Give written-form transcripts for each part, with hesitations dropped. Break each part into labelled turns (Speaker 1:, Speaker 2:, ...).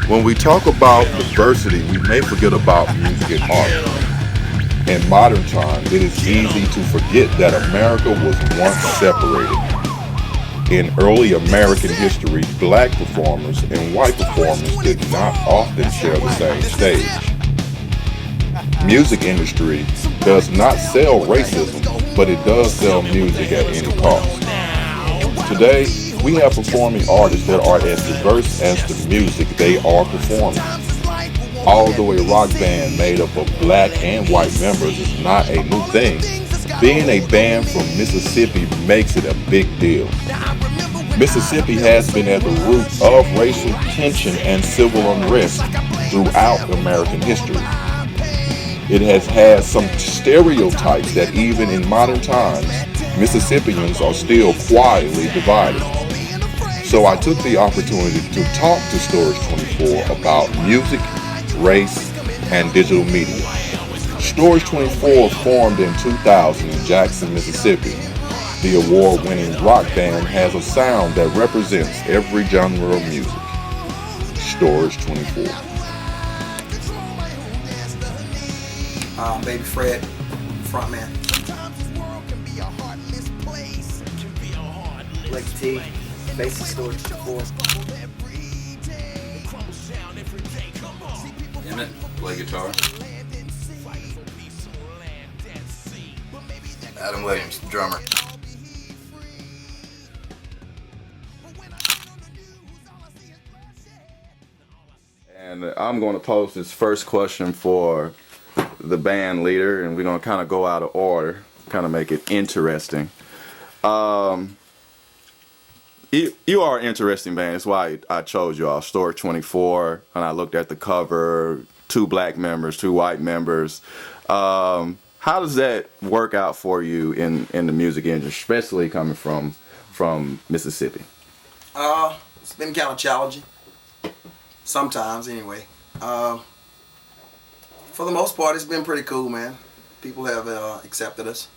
Speaker 1: When we talk about diversity, we may forget about music and art. In modern times, it is easy to forget that America was once separated. In early American history, black performers and white performers did not often share the same stage. Music industry does not sell racism, but it does sell music at any cost. Today, we have performing artists that are as diverse as the music they are performing. Although a rock band made up of black and white members is not a new thing, being a band from Mississippi makes it a big deal. Mississippi has been at the root of racial tension and civil unrest throughout American history. It has had some stereotypes that even in modern times, Mississippians are still quietly divided. So I took the opportunity to talk to Storage 24 about music, race, and digital media. Storage 24 formed in 2000 in Jackson, Mississippi. The award-winning rock band has a sound that represents every genre of music. Storage 24.
Speaker 2: Baby Fred, frontman.
Speaker 3: Lex T, basic Storage 24.
Speaker 4: Emmett, play guitar. Adam Williams, drummer.
Speaker 5: And I'm going to pose this first question for the band leader, and we're going to kind of go out of order, kind of make it interesting. You are an interesting band. That's why I chose you all. Storage 24, and I looked at the cover, 2 black members, 2 white members. How does that work out for you in the music industry, especially coming from Mississippi?
Speaker 2: It's been kind of challenging. Sometimes, anyway. For the most part, it's been pretty cool, man. People have accepted us.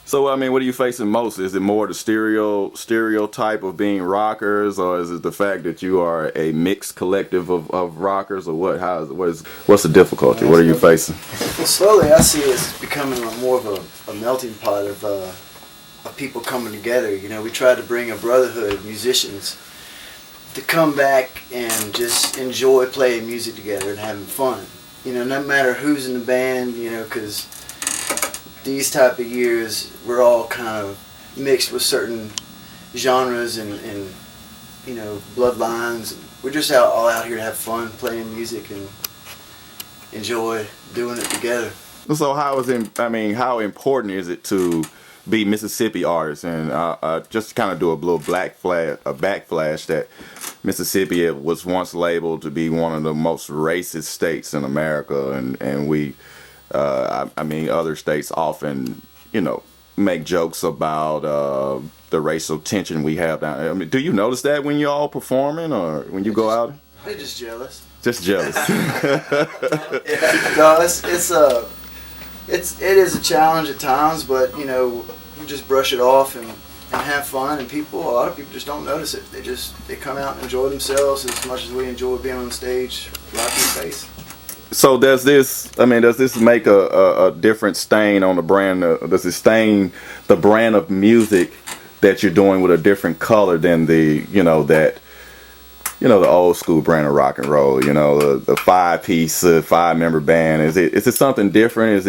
Speaker 5: So, I mean, what are you facing most? Is it more the stereotype of being rockers, or is it the fact that you are a mixed collective of rockers, or what? What's the difficulty? What are you facing?
Speaker 3: Well, slowly I see it's becoming more of a melting pot of people coming together. You know, we tried to bring a brotherhood of musicians to come back and just enjoy playing music together and having fun. You know, no matter who's in the band, you know, because these type of years, we're all kind of mixed with certain genres and you know, bloodlines. We're just all out here to have fun, playing music and enjoy doing it together.
Speaker 5: So how important is it to be Mississippi artists? And just to kind of do a little backflash that Mississippi was once labeled to be one of the most racist states in America, and we other states often, you know, make jokes about the racial tension we have down there. I mean, do you notice that when you're all performing or when you go out?
Speaker 3: They're just jealous.
Speaker 5: Just jealous.
Speaker 3: Yeah. No, it is a challenge at times, but you know, you just brush it off and have fun. And a lot of people just don't notice it. They come out and enjoy themselves as much as we enjoy being on stage, rocking the bass.
Speaker 5: So does this make a different stain on the brand? Does it stain the brand of music that you're doing with a different color than the old school brand of rock and roll? You know, the 5-piece, 5-member band. Is it something different?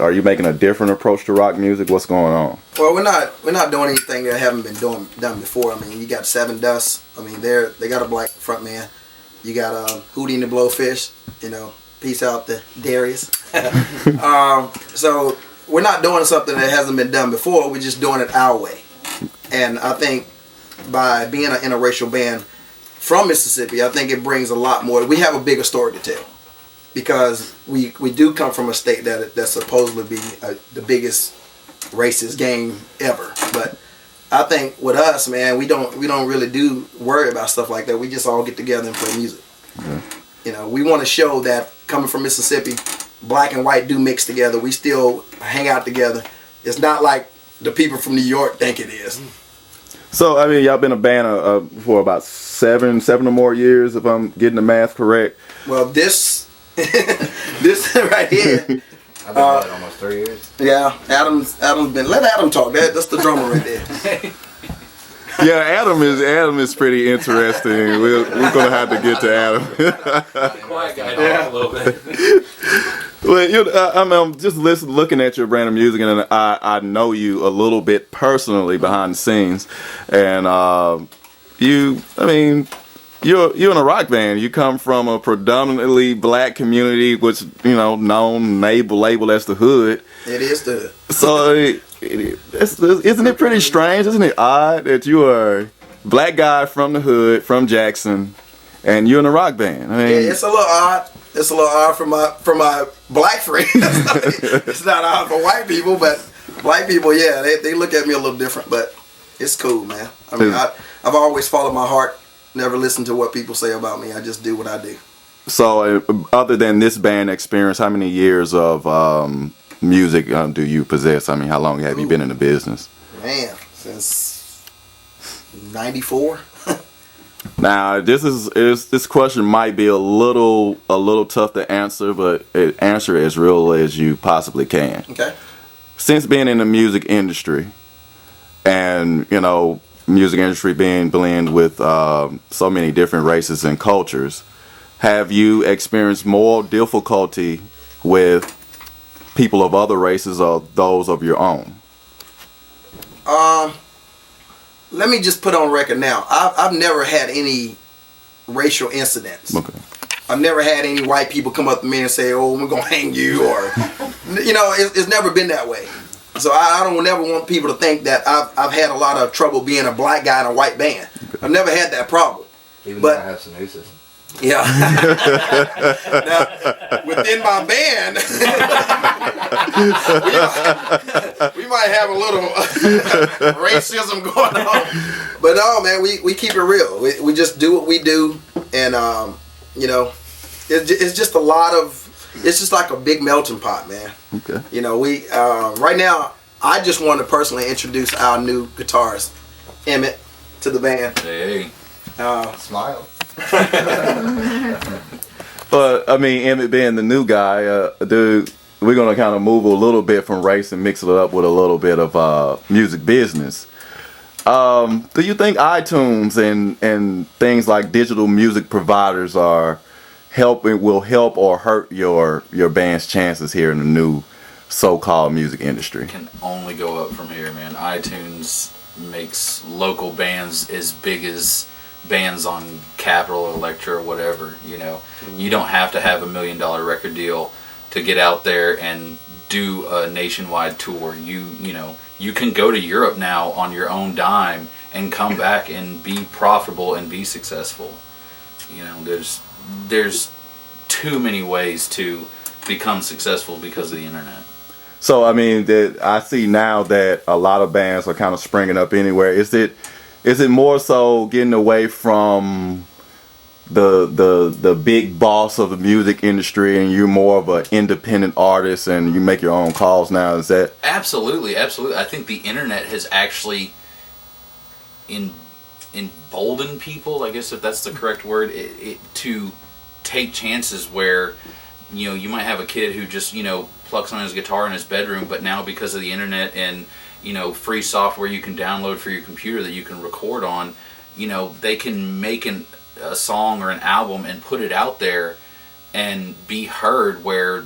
Speaker 5: Are you making a different approach to rock music? What's going on?
Speaker 2: Well, we're not doing anything that haven't been done before. I mean, you got Seven Dust. I mean, they got a black frontman. You got Hootie and the Blowfish. You know. Peace out to Darius. So we're not doing something that hasn't been done before. We're just doing it our way. And I think by being an interracial band from Mississippi, I think it brings a lot more. We have a bigger story to tell because we do come from a state that's supposedly be the biggest racist game ever. But I think with us, man, we don't really worry about stuff like that. We just all get together and play music. Yeah. You know, we want to show that coming from Mississippi, black and white do mix together. We still hang out together. It's not like the people from New York think it is.
Speaker 5: So I mean, y'all been a band for about seven or more years, if I'm getting the math correct.
Speaker 2: Well, this this right here.
Speaker 4: I've been what, almost 3 years.
Speaker 2: Yeah, Adam's been. Let Adam talk. That's the drummer right there.
Speaker 5: Yeah, Adam is pretty interesting. We're gonna have to get to Adam.
Speaker 6: Quiet guy down a little bit.
Speaker 5: Well, I'm just looking at your brand of music, and I know you a little bit personally behind the scenes, and you're in a rock band. You come from a predominantly black community, which known labeled as the hood.
Speaker 2: It is the.
Speaker 5: So isn't it pretty strange? Isn't it odd that you are a black guy from the hood, from Jackson, and you're in a rock band? I mean,
Speaker 2: Yeah, it's a little odd. It's a little odd for my black friends. It's not odd for white people, but white people, yeah, they look at me a little different. But it's cool, man. I mean, I've always followed my heart. Never listened to what people say about me. I just do what I do.
Speaker 5: So, other than this band experience, how many years of music do you possess? I mean, how long have you been in the business?
Speaker 2: Man, since '94.
Speaker 5: Now, this question might be a little tough to answer, but answer as real as you possibly can.
Speaker 2: Okay.
Speaker 5: Since being in the music industry, and music industry being blended with so many different races and cultures, have you experienced more difficulty with people of other races or those of your own?
Speaker 2: Let me just put on record now. I've never had any racial incidents.
Speaker 5: Okay.
Speaker 2: I've never had any white people come up to me and say, "Oh, we're gonna hang you," or it's never been that way. So I don't never want people to think that I've had a lot of trouble being a black guy in a white band. I've never had that problem.
Speaker 4: Even
Speaker 2: But-
Speaker 4: though I have some nooses.
Speaker 2: Yeah. Now, within my band, we might have a little racism going on. But no, man, we keep it real. We just do what we do, and it's just a lot of. It's just like a big melting pot, man.
Speaker 5: Okay.
Speaker 2: We right now. I just want to personally introduce our new guitarist, Emmett, to the band.
Speaker 6: Hey.
Speaker 4: Smile.
Speaker 5: But I mean, Emmett being the new guy, dude, we're gonna kind of move a little bit from race and mix it up with a little bit of music business. Do you think iTunes and things like digital music providers will help or hurt your band's chances here in the new so-called music industry?
Speaker 6: Can only go up from here, man. iTunes makes local bands as big as bands on Capitol or Elektra or whatever. You don't have to have $1 million record deal to get out there and do a nationwide tour. You can go to Europe now on your own dime and come back and be profitable and be successful. There's too many ways to become successful because of the internet.
Speaker 5: So I mean, that I see now that a lot of bands are kind of springing up anywhere. Is it more so getting away from the big boss of the music industry, and you're more of an independent artist and you make your own calls now? Is that
Speaker 6: Absolutely. I think the internet has actually emboldened people, I guess if that's the correct word, to take chances where you might have a kid who just plucks on his guitar in his bedroom, but now because of the internet and free software you can download for your computer that you can record on, they can make a song or an album and put it out there and be heard, where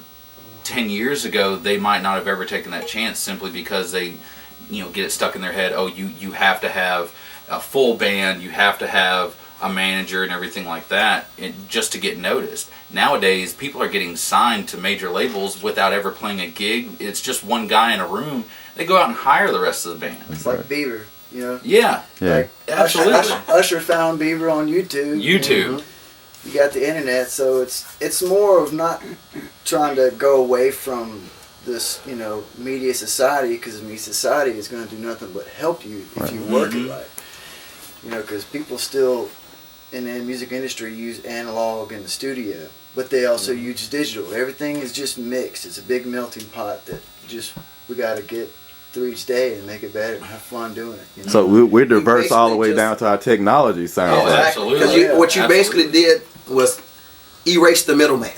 Speaker 6: 10 years ago they might not have ever taken that chance, simply because they get it stuck in their head, you have to have a full band, you have to have a manager and everything like that, just to get noticed. Nowadays, people are getting signed to major like without ever playing a gig. It's just one guy in a room. They go out and hire the rest of the band.
Speaker 3: It's like Bieber,
Speaker 6: Yeah,
Speaker 3: Like
Speaker 6: absolutely.
Speaker 3: Usher found Bieber on YouTube. You got the internet, so it's more of not trying to go away from this, media society, because media society is going to do nothing but help you if you work it right. Because people still in the music industry use analog in the studio, but they also use digital. Everything is just mixed. It's a big melting pot that we got to get through each day and make it better and have fun doing it. You know?
Speaker 5: So we're diverse all the way
Speaker 2: basically
Speaker 5: down to our technology sound.
Speaker 6: Oh,
Speaker 5: like.
Speaker 6: absolutely.
Speaker 2: Because what you
Speaker 6: Absolutely.
Speaker 2: basically did was erase the middleman.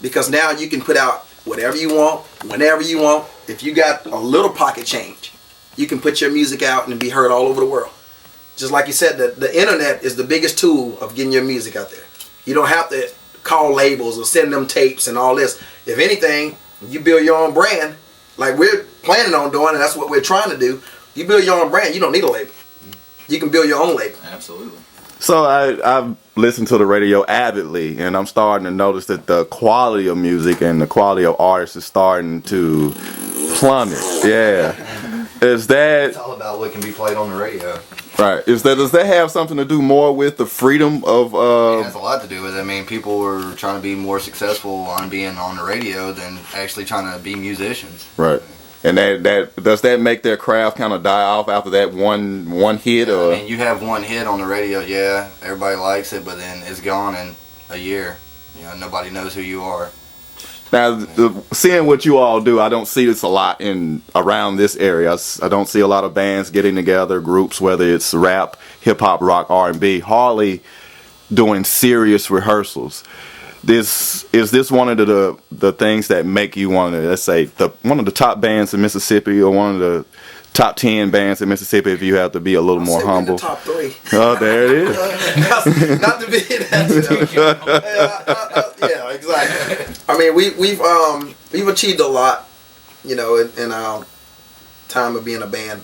Speaker 2: Because now you can put out whatever you want, whenever you want. If you got a little pocket change, you can put your music out and be heard all over the world. Just like you said, the internet is the biggest tool of getting your music out there. You don't have to call labels or send them tapes and all this. If anything, you build your own brand, like we're planning on doing, and that's what we're trying to do. You build your own brand, you don't need a label. You can build your own label.
Speaker 6: Absolutely.
Speaker 5: So I've listened to the radio avidly, and I'm starting to notice that the quality of music and the quality of artists is starting to plummet. Yeah. Is that
Speaker 4: It's all about what can be played on the radio.
Speaker 5: right? Does that have something to do more with the freedom of
Speaker 4: It has a lot to do with it. I mean, people are trying to be more successful on being on the radio than actually trying to be musicians.
Speaker 5: right? And that does that make their craft kind of die off after that one hit, or
Speaker 4: I mean, you have one hit on the radio, yeah, everybody likes it, but then it's gone in a year. You know, nobody knows who you are.
Speaker 5: now seeing what you all do, I don't see this a lot in around this area. I don't see a lot of bands getting together, groups, whether it's rap, hip hop, rock, R&B, hardly doing serious rehearsals. Is this one of the things that make you one of, let's say, one of the top bands in Mississippi, or one of the top 10 bands in Mississippi, if you have to be a little more
Speaker 2: Say we're in
Speaker 5: humble?
Speaker 2: the top 3.
Speaker 5: Oh, there it is.
Speaker 2: Not to be that. Yeah, exactly. I mean, we've achieved a lot, you know, in our time of being a band,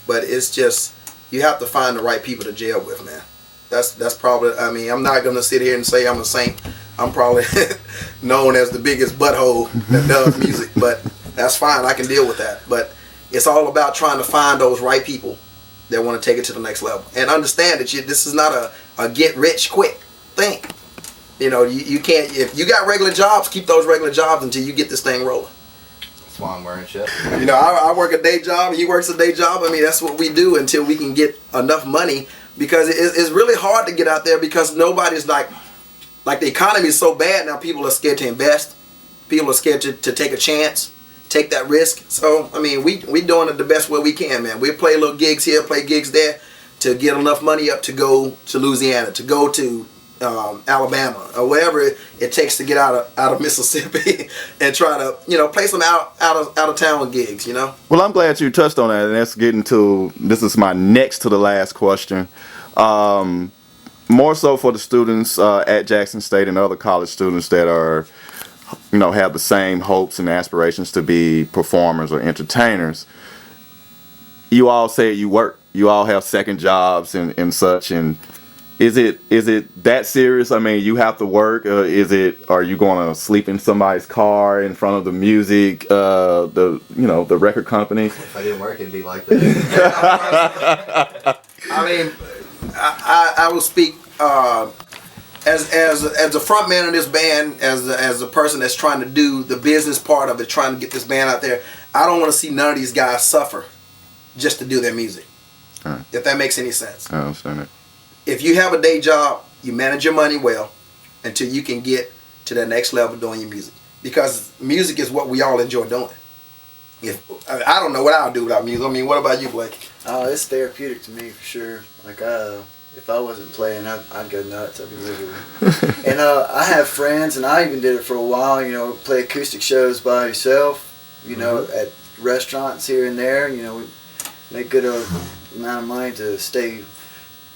Speaker 2: but it's just you have to find the right people to gel with, man. That's probably. I mean, I'm not gonna sit here and say I'm a saint. I'm probably known as the biggest butthole that does music, but that's fine. I can deal with that. But it's all about trying to find those right people that want to take it to the next level and understand that this is not a get rich quick thing. You know, you can't, if you got regular jobs, keep those regular jobs until you get this thing rolling.
Speaker 4: That's why I'm wearing shit.
Speaker 2: You know, I work a day job, he works a day job. I mean, that's what we do until we can get enough money, because it's really hard to get out there, because nobody's like the economy is so bad now, people are scared to invest. People are scared to take a chance, take that risk. So, I mean, we doing it the best way we can, man. We play little gigs here, play gigs there to get enough money up to go to Louisiana, to go to Alabama, or wherever it takes to get out of Mississippi and try to, you know, play some out of town gigs, you know.
Speaker 5: Well, I'm glad you touched on that, and that's getting to, this is my next to the last question. More so for the students at Jackson State and other college students that are, you know, have the same hopes and aspirations to be performers or entertainers. You all say you work. You all have second jobs and such, and is it that serious? I mean, you have to work. Are you going to sleep in somebody's car in front of the music, the record company?
Speaker 4: If I didn't work, it'd be like that.
Speaker 2: I mean, I will speak as a front man of this band, as a person that's trying to do the business part of it, trying to get this band out there. I don't want to see none of these guys suffer just to do their music.
Speaker 5: Right.
Speaker 2: If that makes any sense.
Speaker 5: I understand it.
Speaker 2: If you have a day job, you manage your money well until you can get to that next level doing your music. Because music is what we all enjoy doing. I don't know what I'll do without music. I mean, what about you, Blake?
Speaker 3: Oh, it's therapeutic to me for sure. Like if I wasn't playing, I'd go nuts. I'd be miserable. And I have friends, and I even did it for a while. You know, play acoustic shows by yourself. You know, at restaurants here and there. You know, we make good amount of money to stay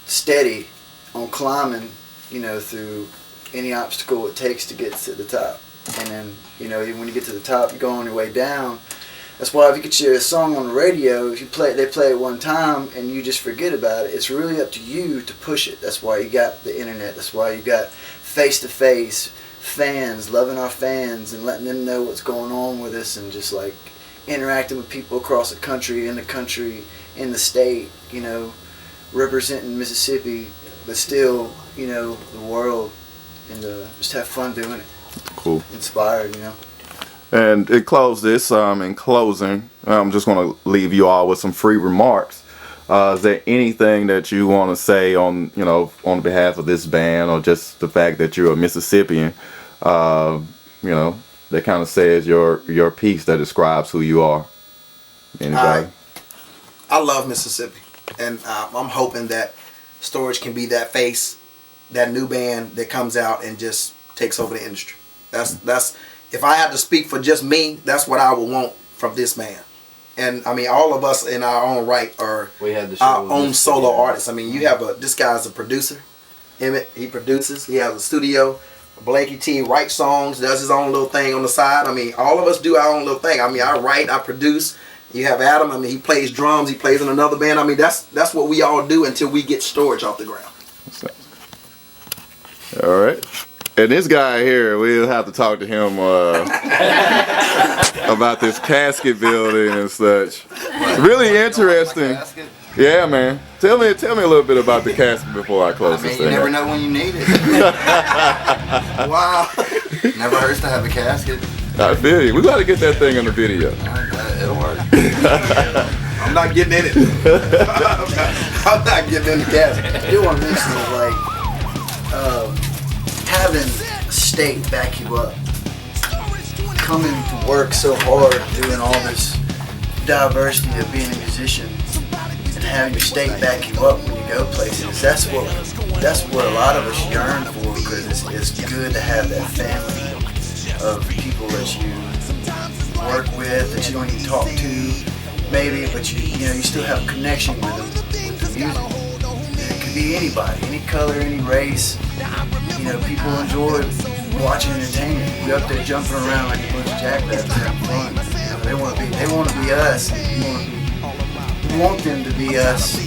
Speaker 3: steady on climbing, you know, through any obstacle it takes to get to the top. And then, you know, when you get to the top, you go on your way down. That's why if you get your song on the radio, if they play it one time and you just forget about it, it's really up to you to push it. That's why you got the internet. That's why you got face-to-face fans, loving our fans and letting them know what's going on with us, and just like interacting with people across the country, in the state, you know, representing Mississippi, but still, you know, the world, and just have fun doing it.
Speaker 5: Cool.
Speaker 3: Inspired, you know.
Speaker 5: And in closing, I'm just going to leave you all with some free remarks. Is there anything that you want to say on behalf of this band, or just the fact that you're a Mississippian, that kind of says your piece that describes who you are? Anybody?
Speaker 2: I love Mississippi, and I'm hoping that Storage can be that face, that new band that comes out and just takes over the industry. That's if I had to speak for just me, that's what I would want from this man. And I mean, all of us in our own right are
Speaker 3: We had the
Speaker 2: our
Speaker 3: show
Speaker 2: own
Speaker 3: this
Speaker 2: solo
Speaker 3: year.
Speaker 2: artists. I mean, you have this guy's a producer. Emmett, he produces. He has a studio. Blakey T writes songs, does his own little thing on the side. I mean, all of us do our own little thing. I mean, I write, I produce. You have Adam. I mean, he plays drums. He plays in another band. I mean, that's what we all do until we get Storage off the ground.
Speaker 5: All right. And this guy here, we'll have to talk to him about this casket building and such. Really interesting. Yeah, man. Tell me a little bit about the casket before I close
Speaker 4: I
Speaker 5: this
Speaker 4: mean, you
Speaker 5: thing.
Speaker 4: never know when you need it.
Speaker 2: Wow.
Speaker 4: Never hurts to have a casket.
Speaker 5: I feel you. We got to get that thing on the video.
Speaker 4: It'll work.
Speaker 2: I'm not getting in it. I'm not getting in the casket.
Speaker 3: I do want to mention like having a state back you up, coming to work so hard, doing all this diversity of being a musician, and having your state back you up when you go places. That's what a lot of us yearn for, because it's good to have that family of people that you work with, that you don't even talk to, maybe, but you still have a connection with them, with the music. And it could be anybody, any color, any race. People enjoy watching entertainment. We're up there jumping around like a bunch of jackrabbits having fun. They want to be us. We want them to be us,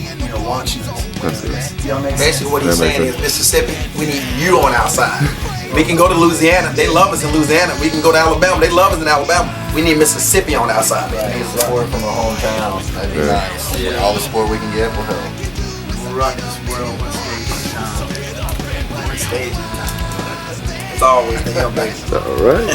Speaker 3: watching us. Y'all make sense?
Speaker 2: Basically, what he's
Speaker 5: That makes
Speaker 2: saying is, Mississippi, we need you on our side. We can go to Louisiana. They love us in Louisiana. We can go to Alabama. They love us in Alabama. We need Mississippi on our side.
Speaker 4: We need support from our hometown. That'd be nice.
Speaker 6: Yeah.
Speaker 4: All the support we can get will help.
Speaker 3: We'll rock this world one stage at a time. One stage at a time.
Speaker 2: It's always the him, baby.
Speaker 5: All right.